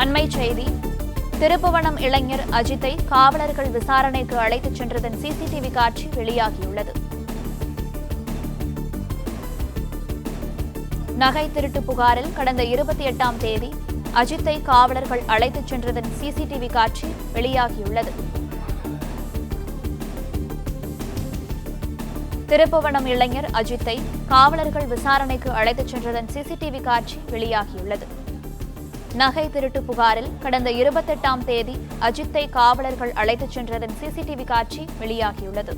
அண்மைச் செய்தி. திருப்புவனம் இளைஞர் அஜித்தை காவலர்கள் விசாரணைக்கு அழைத்துச் சென்றதன் சிசிடிவி காட்சி வெளியாகியுள்ளது. நகை திருட்டு புகாரில் கடந்த 28ஆம் தேதி அஜித்தை காவலர்கள் அழைத்துச் சென்றதன் சிசிடிவி காட்சி வெளியாகியுள்ளது. திருப்புவனம் இளைஞர் அஜித்தை காவலர்கள் விசாரணைக்கு அழைத்துச் சென்றதன் சிசிடிவி காட்சி வெளியாகியுள்ளது. நகை திருட்டு புகாரில் கடந்த 28ஆம் தேதி அஜித்தை காவலர்கள் அழைத்துச் சென்றதன் சிசிடிவி காட்சி வெளியாகியுள்ளது.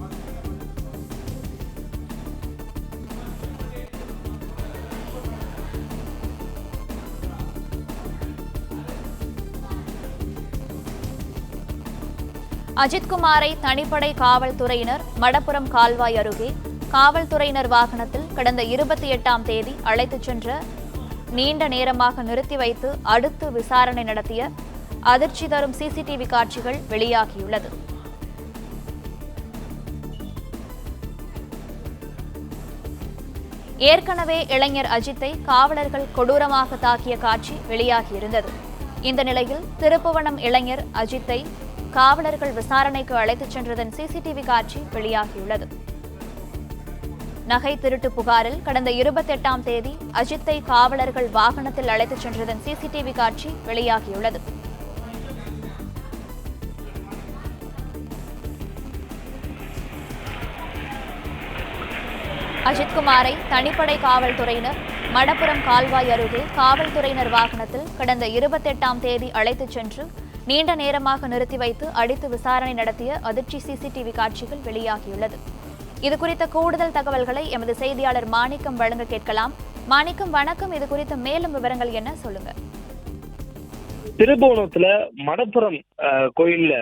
அஜித்குமாரை தனிப்படை காவல்துறையினர் மடப்புரம் கால்வாய் அருகே காவல்துறையினர் வாகனத்தில் கடந்த 28ஆம் தேதி அழைத்துச் சென்ற நீண்ட நேரமாக நிறுத்தி வைத்து அடுத்து விசாரணை நடத்திய அதிர்ச்சி தரும் சிசிடிவி காட்சிகள் வெளியாகியுள்ளது. ஏற்கனவே இளைஞர் அஜித்தை காவலர்கள் கொடூரமாக தாக்கிய காட்சி வெளியாகியிருந்தது. இந்த நிலையில் திருப்புவனம் இளைஞர் அஜித்தை காவலர்கள் விசாரணைக்கு அழைத்துச் சென்றதன் சிசிடிவி காட்சி வெளியாகியுள்ளது. நகை திருட்டு புகாரில் கடந்த 28ஆம் தேதி அஜித்தை காவலர்கள் வாகனத்தில் அழைத்துச் சென்றதன் சிசிடிவி காட்சி வெளியாகியுள்ளது. அஜித்குமாரை தனிப்படை காவல்துறையினர் மடப்புரம் கால்வாய் அருகே காவல்துறையினர் வாகனத்தில் கடந்த 28ஆம் தேதி அழைத்துச் சென்று நீண்ட நேரமாக நிறுத்தி வைத்து அடித்து விசாரணை நடத்திய அதிர்ச்சி சிசிடிவி காட்சிகள் வெளியாகியுள்ளது. இதுகுறித்த கூடுதல் தகவல்களை எமது செய்தியாளர் மாணிக்கம் வழங்க கேட்கலாம். மாணிக்கம், வணக்கம். இது குறித்த மேலும் விவரங்கள் என்ன, சொல்லுங்க. திருபுவனத்துல மடப்புரம் கோயில்ல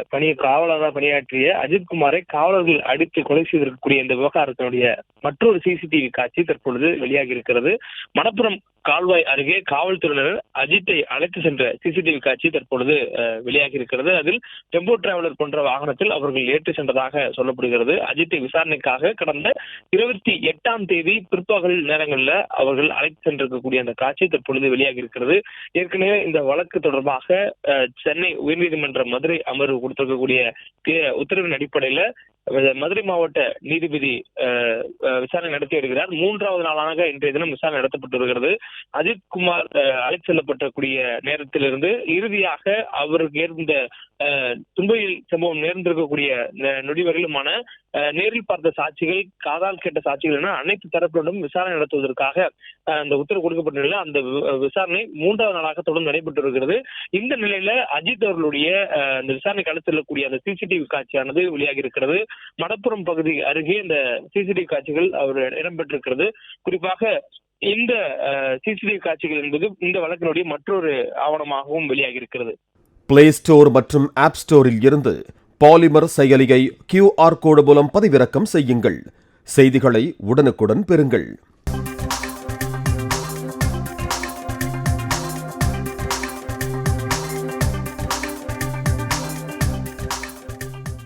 காவலராக பணியாற்றிய அஜித்குமாரை காவலர்கள் அடித்து கொலை செய்திருக்கக்கூடிய இந்த விவகாரத்தினுடைய மற்றொரு சிசிடிவி காட்சி தற்பொழுது வெளியாகி இருக்கிறது. மடப்புரம் கால்வாய் அருகே காவல்துறையினர் அஜித்தை அழைத்து சென்ற சிசிடிவி காட்சி தற்பொழுது வெளியாகி இருக்கிறது. அதில் டெம்போ டிராவலர் போன்ற வாகனத்தில் அவர்கள் ஏற்றி சென்றதாக சொல்லப்படுகிறது. அஜித்தை விசாரணைக்காக கடந்த 28ஆம் தேதி பிற்பகல் நேரங்களில் அவர்கள் அழைத்து சென்றிருக்கக்கூடிய அந்த காட்சி தற்பொழுது வெளியாகி இருக்கிறது. ஏற்கனவே இந்த வழக்கு தொடர்பாக சென்னை உயர்நீதிமன்ற மதுரை அமர்வு கொடுத்திருக்கக்கூடிய உத்தரவின் அடிப்படையில மதுரை மாவட்ட நீதிபதி விசாரணை நடத்தி வருகிறார். 3வது நாளாக இன்றைய தினம் விசாரணை நடத்தப்பட்டு வருகிறது. அஜித்குமார் அழைத்து செல்லப்படக்கூடிய நேரத்திலிருந்து இறுதியாக அவருக்கு ஏற்பட்ட துன்பையில் சம்பவம் நேர்ந்திருக்கக்கூடிய நொடிவரையிலுமான நேரில் பார்த்த சாட்சிகள், காதால் கேட்ட சாட்சிகள் என அனைத்து தரப்பிலும் விசாரணை நடத்துவதற்காக அந்த உத்தரவு கொடுக்கப்பட்ட நிலையில் அந்த விசாரணை 3வது நாளாக தொடர்ந்து நடைபெற்று வருகிறது. இந்த நிலையில அஜித் அவர்களுடைய அந்த விசாரணைக்கு அழைத்து செல்லக்கூடிய அந்த சிசிடிவி காட்சியானது வெளியாகி இருக்கிறது. மடப்புரம் பகுதி அருகே இந்த சிசிடிவி காட்சிகள் அவர் இடம்பெற்றிருக்கிறது. குறிப்பாக இந்த சிசிடிவி காட்சிகள் என்பது இந்த வழக்கினுடைய மற்றொரு ஆவணமாகவும் வெளியாகி இருக்கிறது. பிளே ஸ்டோர் மற்றும் ஆப் ஸ்டோரில் இருந்து பாலிமர் செயலியை QR கோடு மூலம் பதிவிறக்கம் செய்யுங்கள். செய்திகளை உடனுக்குடன் பெறுங்கள்.